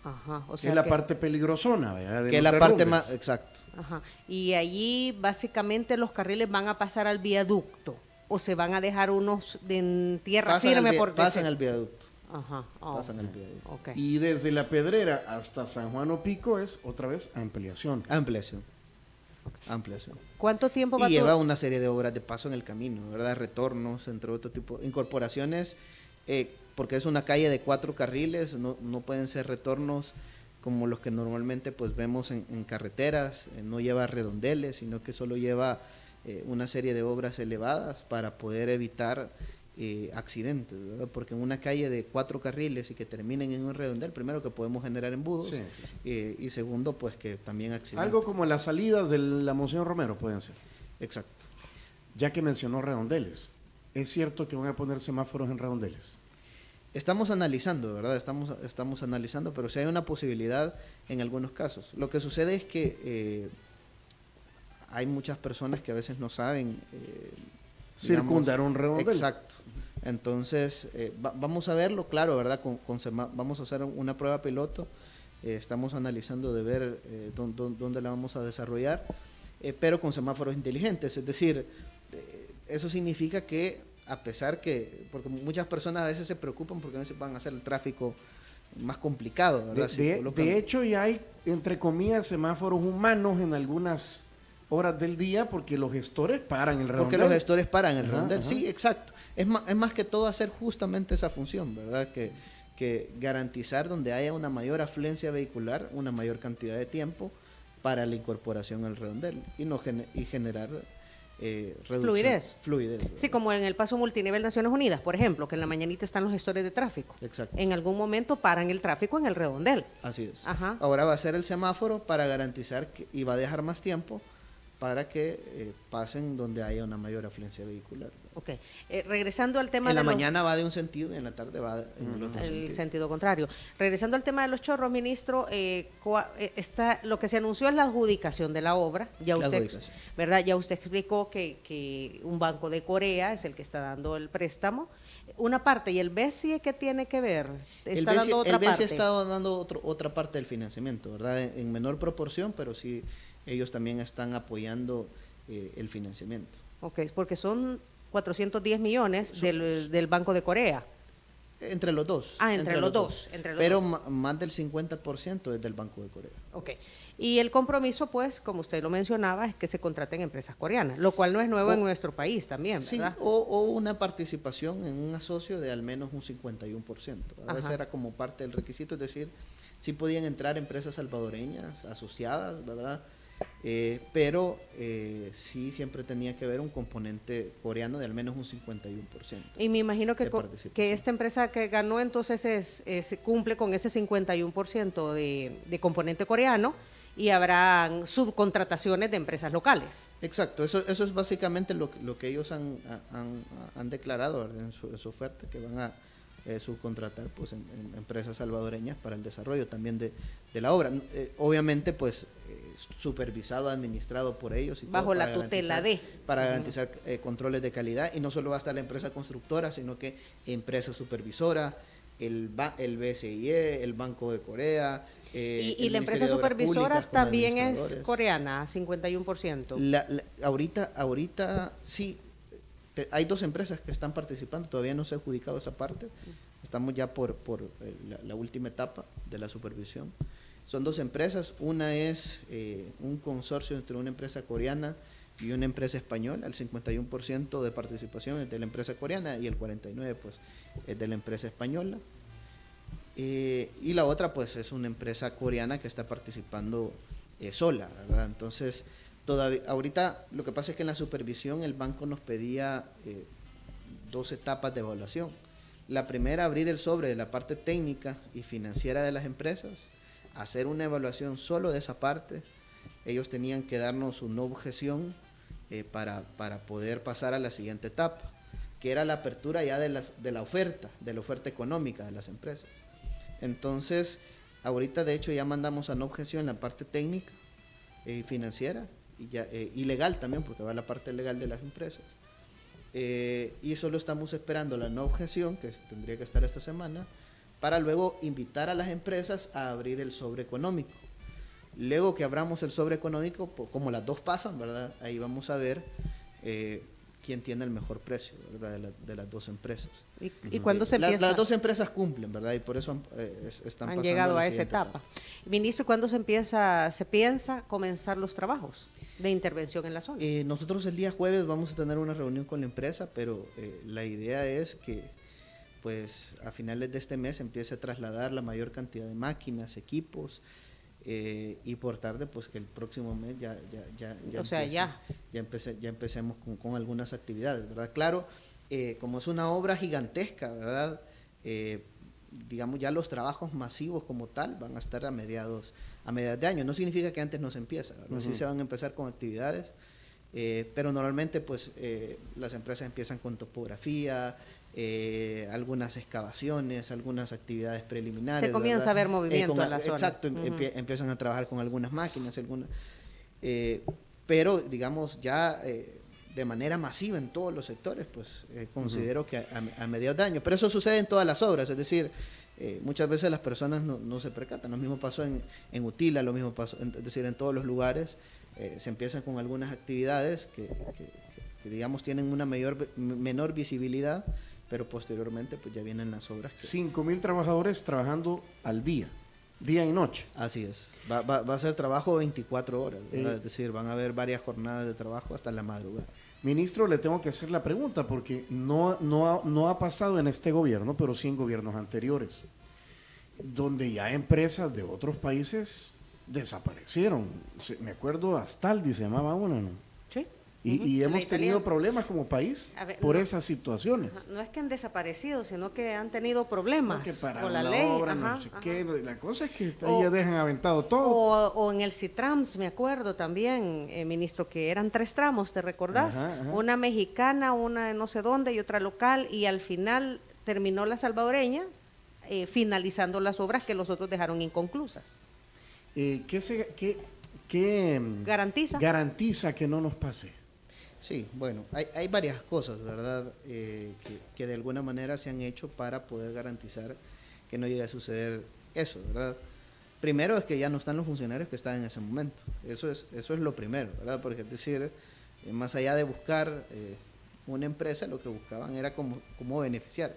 Ajá, o Que sea es la que- parte peligrosona, ¿verdad? De Que es los la parte derrumbes. más... Exacto. Ajá. Y allí básicamente los carriles van a pasar al viaducto o se van a dejar unos en tierra firme porque Pasan al viaducto. Ajá. Pasan al viaducto. Ok. Y desde La Pedrera hasta San Juan Opico es otra vez ampliación. Ampliación. Ampliación. ¿Cuánto tiempo va Y lleva todo? una serie de obras de paso en el camino, ¿verdad? Retornos, entre otro tipo, incorporaciones, porque es una calle de 4 carriles, no pueden ser retornos como los que normalmente pues vemos en carreteras, no lleva redondeles, sino que solo lleva una serie de obras elevadas para poder evitar accidentes, ¿verdad? Porque en una calle de 4 carriles y que terminen en un redondel, primero que podemos generar embudos, Sí. Y segundo pues que también accidentes. Algo como las salidas de la Monseñor Romero pueden ser. Exacto. Ya que mencionó redondeles, ¿es cierto que van a poner semáforos en redondeles? Estamos analizando, ¿verdad? Estamos analizando, pero sí hay una posibilidad en algunos casos. Lo que sucede es que hay muchas personas que a veces no saben Circundar un redondel. Exacto. Entonces, vamos a verlo, claro, ¿verdad? Vamos a hacer una prueba piloto. Estamos analizando de ver dónde la vamos a desarrollar, pero con semáforos inteligentes. Es decir, eso significa que a pesar que, porque muchas personas a veces se preocupan porque a veces van a hacer el tráfico más complicado, ¿verdad? De hecho, ya hay, entre comillas, semáforos humanos en algunas horas del día porque los gestores paran el redondel. Porque los gestores paran el Ajá, redondel. ajá. Sí, exacto. Es más que todo hacer justamente esa función, ¿verdad? Que garantizar donde haya una mayor afluencia vehicular, una mayor cantidad de tiempo para la incorporación al redondel y generar reducción. Fluidez. ¿verdad? Sí, como en el paso multinivel Naciones Unidas, por ejemplo, que en la mañanita están los gestores de tráfico. Exacto. En algún momento paran el tráfico en el redondel. Así es. Ajá. Ahora va a ser el semáforo para garantizar y va a dejar más tiempo para que pasen donde haya una mayor afluencia vehicular. Ok. Regresando al tema En la de los- mañana va de un sentido y en la tarde va en el otro el sentido. sentido contrario. Regresando al tema de los chorros, ministro, lo que se anunció es la adjudicación de la obra. Ya La usted, adjudicación. ¿verdad? Ya usted explicó que un banco de Corea es el que está dando el préstamo. Una parte, ¿y el BESI qué tiene que ver? Está dando otra el BESI parte. está dando otra parte del financiamiento, ¿verdad? En menor proporción, pero sí ellos también están apoyando el financiamiento. Ok, porque son 410 millones del Banco de Corea. Entre los dos. Entre los dos. Pero más del 50% es del Banco de Corea. Ok. Y el compromiso, pues, como usted lo mencionaba, es que se contraten empresas coreanas, lo cual no es nuevo en nuestro país también, Sí, ¿verdad? o una participación en un asocio de al menos un 51%. ¿verdad? Ese Ajá. era como parte del requisito, es decir, sí podían entrar empresas salvadoreñas asociadas, ¿verdad? Pero sí siempre tenía que haber un componente coreano de al menos un 51%. Y me imagino de participación. que esta empresa que ganó entonces cumple con ese 51% de componente coreano y habrán subcontrataciones de empresas locales. Exacto, eso es básicamente lo que ellos han declarado, ¿verdad? En su oferta, que van subcontratar pues en empresas salvadoreñas para el desarrollo también de la obra. Obviamente pues supervisado, administrado por ellos. Y bajo la tutela de. Para garantizar controles de calidad, y no solo va a estar la empresa constructora, sino que empresa supervisora, el BCIE, el Banco de Corea. Y la empresa supervisora también es coreana, 51%. Ahorita sí. Hay 2 empresas que están participando, todavía no se ha adjudicado esa parte, estamos ya por la última etapa de la supervisión. Son 2 empresas, una es un consorcio entre una empresa coreana y una empresa española, el 51% de participación es de la empresa coreana y el 49% pues es de la empresa española. Y la otra pues es una empresa coreana que está participando sola, ¿verdad? Entonces, ahorita lo que pasa es que en la supervisión el banco nos pedía 2 etapas de evaluación. La primera, abrir el sobre de la parte técnica y financiera de las empresas, hacer una evaluación solo de esa parte. Ellos tenían que darnos una objeción para poder pasar a la siguiente etapa, que era la apertura ya de la oferta económica de las empresas. Entonces, ahorita de hecho ya mandamos a no objeción en la parte técnica y financiera, y legal también, porque va la parte legal de las empresas. Y solo estamos esperando la no objeción, que tendría que estar esta semana, para luego invitar a las empresas a abrir el sobre económico. Luego que abramos el sobre económico, como las 2 pasan, ¿verdad? Ahí vamos a ver quién tiene el mejor precio, ¿verdad? De las 2 empresas. ¿Y cuándo se empieza? Las 2 empresas cumplen, ¿verdad? Y por eso están pasando llegado a esa etapa. Ministro, ¿cuándo se piensa comenzar los trabajos de intervención en la zona? Nosotros el día jueves vamos a tener una reunión con la empresa, pero la idea es que pues a finales de este mes empiece a trasladar la mayor cantidad de máquinas, equipos, y por tarde pues que el próximo mes ya empecemos con algunas actividades, ¿verdad? Claro, como es una obra gigantesca, ¿verdad? Digamos ya los trabajos masivos como tal van a estar a mediados de año. No significa que antes no se empieza, ¿verdad? Sí se van a empezar con actividades, pero normalmente pues las empresas empiezan con topografía, algunas excavaciones, algunas actividades preliminares. Se comienza a ver movimiento en la zona. Exacto, empiezan a trabajar con algunas máquinas, pero digamos ya de manera masiva en todos los sectores, pues considero que a mediados de año. Pero eso sucede en todas las obras, es decir, muchas veces las personas no se percatan. Lo mismo pasó en Utila, lo mismo pasó, es decir, en todos los lugares se empiezan con algunas actividades que digamos tienen una menor visibilidad, pero posteriormente pues ya vienen las obras. 5,000 trabajadores trabajando al día y noche. Así es, va a ser trabajo 24 horas, ¿verdad? Es decir, van a haber varias jornadas de trabajo hasta la madrugada. Ministro, le tengo que hacer la pregunta porque no ha pasado en este gobierno, pero sí en gobiernos anteriores, donde ya empresas de otros países desaparecieron. Me acuerdo, Astaldi se llamaba una, ¿no? Sí. Y hemos tenido problemas como país por esas situaciones. No es que han desaparecido, sino que han tenido problemas con la ley. Obra, no sé qué. La cosa es que ya dejan aventado todo. O en el CITRAMS, me acuerdo también, ministro, que eran 3 tramos, ¿te recordás? Una mexicana, una de no sé dónde y otra local, y al final terminó la salvadoreña finalizando las obras que los otros dejaron inconclusas. ¿Qué garantiza que no nos pase? Sí, bueno, hay varias cosas, ¿verdad? Que de alguna manera se han hecho para poder garantizar que no llegue a suceder eso, ¿verdad? Primero es que ya no están los funcionarios que estaban en ese momento. Eso es lo primero, ¿verdad? Porque es decir, más allá de buscar una empresa, lo que buscaban era cómo beneficiarse.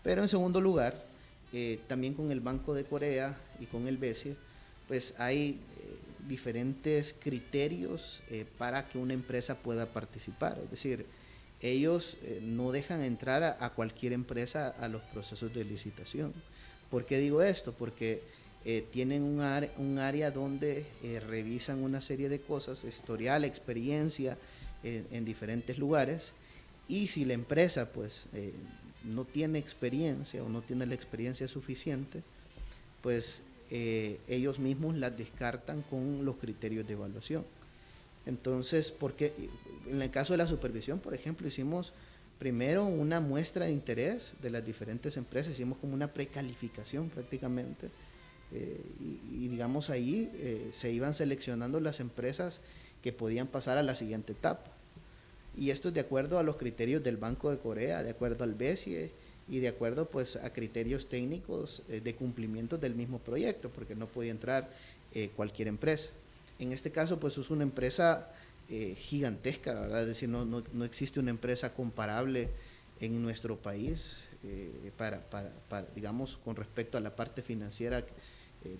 Pero en segundo lugar, también con el Banco de Corea y con el BCE, pues hay diferentes criterios para que una empresa pueda participar. Es decir, ellos no dejan entrar a cualquier empresa a los procesos de licitación. ¿Por qué digo esto? Porque tienen un área donde revisan una serie de cosas, historial, experiencia en diferentes lugares, y si la empresa pues no tiene experiencia o no tiene la experiencia suficiente, pues ellos mismos las descartan con los criterios de evaluación. Entonces, porque en el caso de la supervisión, por ejemplo, hicimos primero una muestra de interés de las diferentes empresas, hicimos como una precalificación prácticamente, y digamos ahí se iban seleccionando las empresas que podían pasar a la siguiente etapa. Y esto es de acuerdo a los criterios del Banco de Corea, de acuerdo al BESIE y de acuerdo pues a criterios técnicos de cumplimiento del mismo proyecto, porque no podía entrar cualquier empresa. En este caso pues es una empresa gigantesca, ¿verdad? Es decir, no existe una empresa comparable en nuestro país para, digamos, con respecto a la parte financiera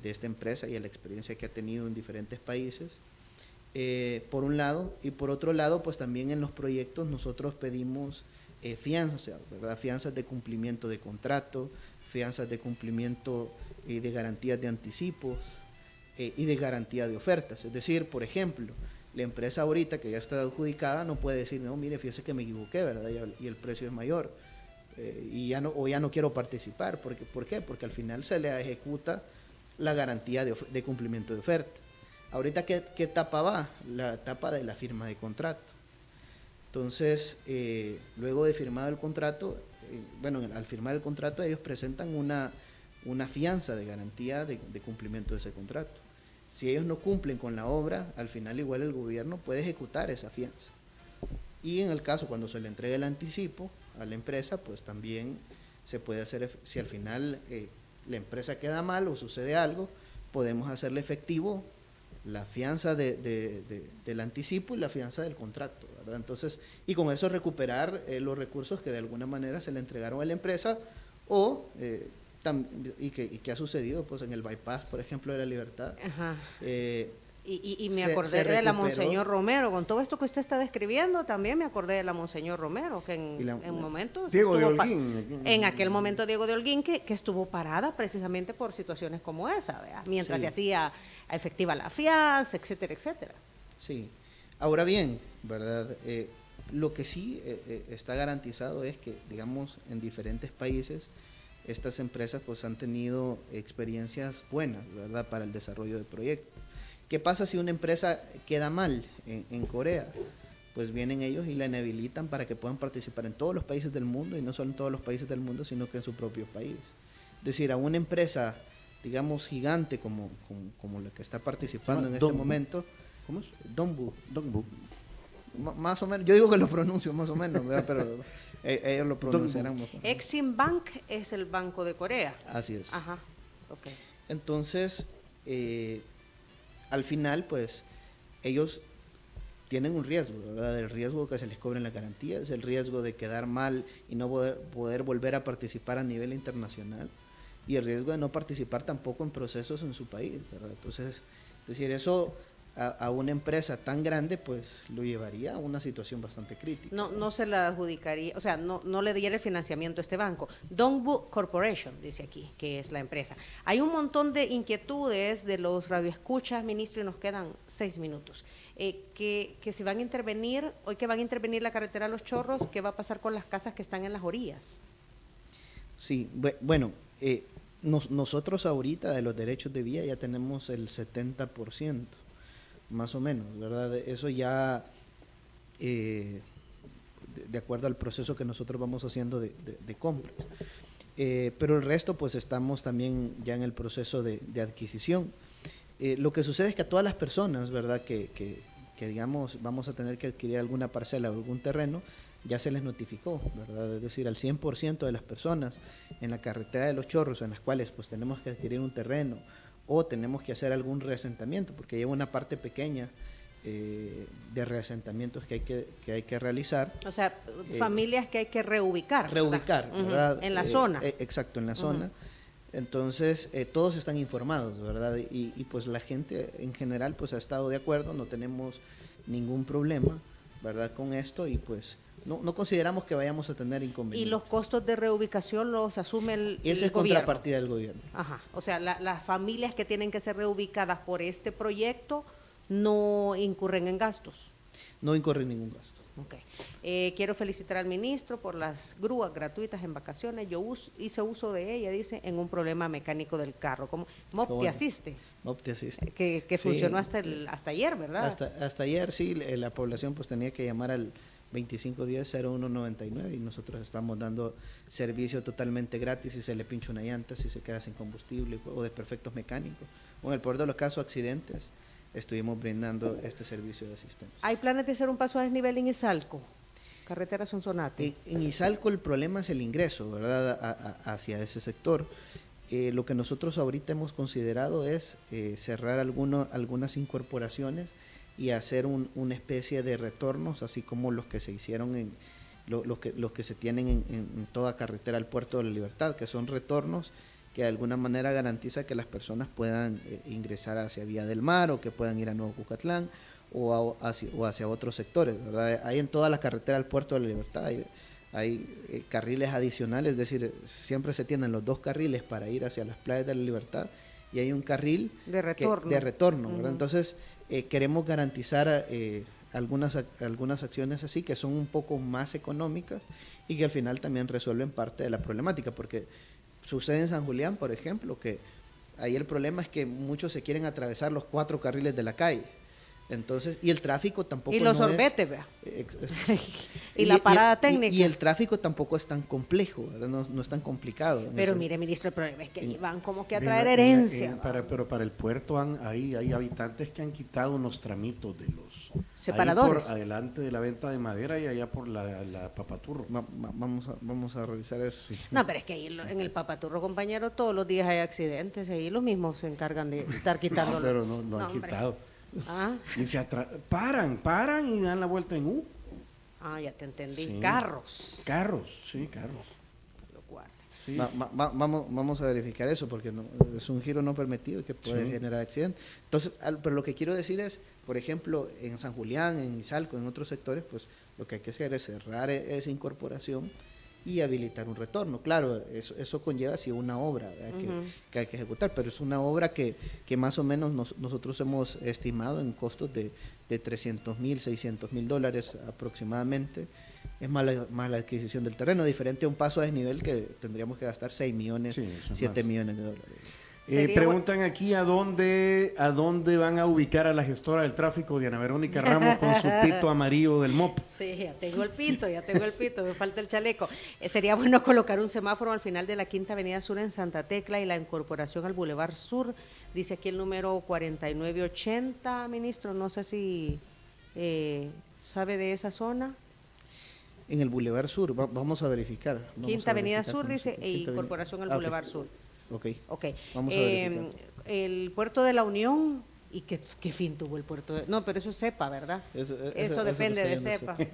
de esta empresa y a la experiencia que ha tenido en diferentes países. Por un lado, y por otro lado, pues también en los proyectos nosotros pedimos fianzas, ¿verdad? Fianzas de cumplimiento de contrato, fianzas de cumplimiento de garantías de anticipos y de garantía de ofertas. Es decir, por ejemplo, la empresa ahorita que ya está adjudicada no puede decir, no, mire, fíjese que me equivoqué, ¿verdad? Y el precio es mayor, y ya no quiero participar. ¿Por qué? Porque al final se le ejecuta la garantía de cumplimiento de oferta. Ahorita, ¿qué etapa va? La etapa de la firma de contrato. Entonces, luego de firmado el contrato, al firmar el contrato ellos presentan una fianza de garantía de cumplimiento de ese contrato. Si ellos no cumplen con la obra, al final igual el gobierno puede ejecutar esa fianza. Y en el caso cuando se le entregue el anticipo a la empresa, pues también se puede hacer, si al final la empresa queda mal o sucede algo, podemos hacerle efectivo la fianza del anticipo y la fianza del contrato, ¿verdad? Entonces, y con eso recuperar los recursos que de alguna manera se le entregaron a la empresa o y que ha sucedido pues en el bypass, por ejemplo, de la Libertad. Ajá. Y me se acordé de la recuperó. Monseñor Romero, con todo esto que usted está describiendo, también me acordé de la Monseñor Romero, que en momentos Diego de estuvo Holguín. en aquel momento Diego de Holguín, que estuvo parada precisamente por situaciones como esa, ¿verdad? Mientras Sí. se hacía efectiva la fianza, etcétera, etcétera. Sí. Ahora bien, ¿verdad? Lo que sí está garantizado es que, digamos, en diferentes países, estas empresas pues han tenido experiencias buenas, ¿verdad?, para el desarrollo de proyectos. ¿Qué pasa si una empresa queda mal en Corea? Pues vienen ellos y la inhabilitan para que puedan participar en todos los países del mundo, y no solo en todos los países del mundo, sino que en su propio país. Es decir, a una empresa, digamos, gigante como la que está participando en este momento. ¿Cómo es? Dongbu. Dongbu. Más o menos, yo digo que lo pronuncio más o menos, ¿verdad? Pero ellos lo pronunciarán mejor. Exim Bank es el Banco de Corea. Así es. Ajá, ok. Entonces, al final, pues, ellos tienen un riesgo, ¿verdad? El riesgo que se les cobren las garantías, el riesgo de quedar mal y no poder volver a participar a nivel internacional, y el riesgo de no participar tampoco en procesos en su país, ¿verdad? Entonces, es decir, eso a una empresa tan grande, pues lo llevaría a una situación bastante crítica. No se la adjudicaría, o sea, no le diera el financiamiento a este banco. Dongbu Corporation, dice aquí, que es la empresa. Hay un montón de inquietudes de los radioescuchas, ministro, y nos quedan 6 minutos. Que si van a intervenir, hoy que van a intervenir la carretera Los Chorros, ¿qué va a pasar con las casas que están en las orillas? Sí, bueno, nosotros ahorita de los derechos de vía ya tenemos el 70%. Más o menos, ¿verdad? Eso ya, de acuerdo al proceso que nosotros vamos haciendo de compras. Pero el resto, pues estamos también ya en el proceso de adquisición. Lo que sucede es que a todas las personas, ¿verdad?, que digamos vamos a tener que adquirir alguna parcela o algún terreno, ya se les notificó, ¿verdad? Es decir, al 100% de las personas en la carretera de Los Chorros, en las cuales pues tenemos que adquirir un terreno o tenemos que hacer algún reasentamiento, porque lleva una parte pequeña de reasentamientos que hay que realizar. O sea, familias que hay que reubicar. Reubicar, ¿verdad? Uh-huh. En la zona. Exacto, en la Uh-huh. zona. Entonces, todos están informados, ¿verdad? Y pues la gente en general pues ha estado de acuerdo, no tenemos ningún problema, ¿verdad?, con esto, y pues no consideramos que vayamos a tener inconvenientes. ¿Y los costos de reubicación los asume el Esa es gobierno? contrapartida del gobierno. Ajá, o sea, las familias que tienen que ser reubicadas por este proyecto no incurren en gastos. No incurre ningún gasto. Okay. Quiero felicitar al ministro por las grúas gratuitas en vacaciones. Yo hice uso de ella, dice, en un problema mecánico del carro. Como MOP Bueno. te asiste. MOP te asiste. Que Sí. funcionó hasta ayer, ¿verdad? Hasta ayer, sí, la población pues tenía que llamar al 2510-0199 y nosotros estamos dando servicio totalmente gratis si se le pincha una llanta, si se queda sin combustible o de perfectos mecánicos. O en el peor de los casos, accidentes, estuvimos brindando este servicio de asistencia. ¿Hay planes de hacer un paso a desnivel en Izalco? Carretera Sonsonate. En Izalco el problema es el ingreso, ¿verdad? Hacia ese sector. Lo que nosotros ahorita hemos considerado es cerrar algunas incorporaciones y hacer una especie de retornos, así como los que se hicieron los que se tienen en toda carretera al Puerto de la Libertad, que son retornos que de alguna manera garantiza que las personas puedan ingresar hacia Vía del Mar o que puedan ir a Nuevo Cucatlán o hacia otros sectores, ¿verdad? Hay en toda la carretera al Puerto de la Libertad, hay carriles adicionales, es decir, siempre se tienen los 2 carriles para ir hacia las playas de la Libertad y hay un carril de retorno, ¿verdad? Entonces, queremos garantizar algunas acciones así que son un poco más económicas y que al final también resuelven parte de la problemática, porque sucede en San Julián, por ejemplo, que ahí el problema es que muchos se quieren atravesar los 4 carriles de la calle. Entonces, y el tráfico tampoco y los no sorbetes, vea. Y la parada técnica. Y el tráfico tampoco es tan complejo, ¿verdad? No es tan complicado. Pero mire, ministro, el problema es que van como que a traer herencia. Pero para el puerto hay habitantes que han quitado unos tramitos de los separadores. Por adelante de la venta de madera y allá por la Papaturro. Vamos a revisar eso. Sí. No, pero es que ahí en el Papaturro, compañero, todos los días hay accidentes. Ahí los mismos se encargan de estar quitándolo. Pero no han quitado. Ah. Y paran y dan la vuelta en U. Ah, ya te entendí. Sí. Carros. Sí, carros. Lo guarda. Sí. Vamos a verificar eso porque es un giro no permitido que puede generar accidentes. Entonces, pero lo que quiero decir es, por ejemplo, en San Julián, en Izalco, en otros sectores, pues lo que hay que hacer es cerrar esa incorporación y habilitar un retorno. Claro, eso conlleva así una obra que hay que ejecutar, pero es una obra que más o menos nosotros hemos estimado en costos de $300,000, $600,000 aproximadamente. Es más la adquisición del terreno, diferente a un paso a desnivel que tendríamos que gastar 6 millones, 7 millones de dólares. Preguntan aquí a dónde van a ubicar a la gestora del tráfico, Diana Verónica Ramos, con su pito amarillo del MOP. Sí, ya tengo el pito, me falta el chaleco. Sería bueno colocar un semáforo al final de la Quinta Avenida Sur en Santa Tecla y la incorporación al Boulevard Sur. Dice aquí el número 4980, ministro, no sé si sabe de esa zona. En el Boulevard Sur, vamos a verificar. Quinta Avenida Sur, dice, e incorporación al Boulevard Sur. Ok. Vamos a verificar. El Puerto de la Unión, ¿y qué fin tuvo el puerto? No, pero eso es CEPA, ¿verdad? Eso depende de CEPA. Sí.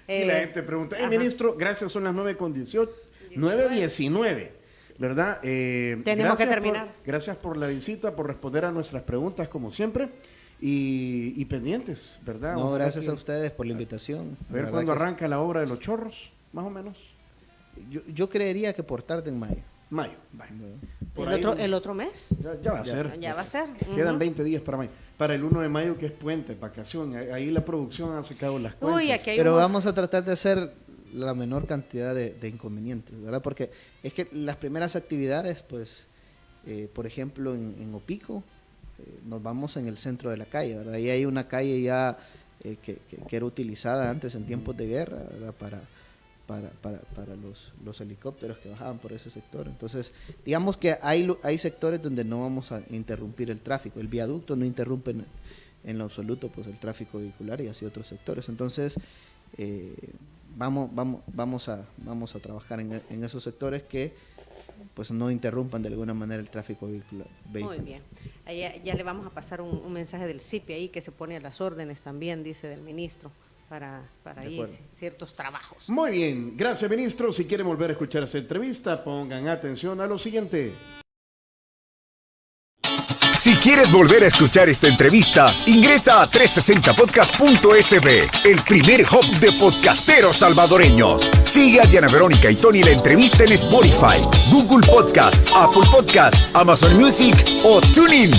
Y la gente pregunta, ministro, gracias, son las 9:18, 9:19, ¿verdad? Tenemos que terminar. Gracias por la visita, por responder a nuestras preguntas, como siempre. Y pendientes, ¿verdad? No, gracias a ustedes por la invitación. A ver cuándo arranca la obra de los chorros, más o menos. Yo creería que por tarde en mayo. Mayo. ¿El otro mes? Ya va a ser. Ya va a ser. Quedan 20 días para mayo. Para el 1 de mayo, que es puente, vacación. Ahí la producción ha sacado las cuentas. Pero vamos a tratar de hacer la menor cantidad de inconvenientes, ¿verdad? Porque es que las primeras actividades, pues, por ejemplo, en Opico, nos vamos en el centro de la calle, ¿verdad? Ahí hay una calle ya que era utilizada antes en tiempos de guerra, ¿verdad? Para los helicópteros que bajaban por ese sector. Entonces, digamos que hay sectores donde no vamos a interrumpir el tráfico. El viaducto no interrumpe en lo absoluto pues el tráfico vehicular y así otros sectores. Entonces, vamos a trabajar en esos sectores que pues no interrumpan de alguna manera el tráfico vehicular. Muy bien. Ya le vamos a pasar un mensaje del CIPI ahí que se pone a las órdenes también, dice del ministro, para ahí ciertos trabajos. Muy bien, gracias, ministro. Si quieren volver a escuchar esta entrevista, pongan atención a lo siguiente. Si quieres volver a escuchar esta entrevista, ingresa a 360podcast.sb, el primer hub de podcasteros salvadoreños. Sigue a Diana Verónica y Tony la entrevista en Spotify, Google Podcast, Apple Podcast, Amazon Music o TuneIn.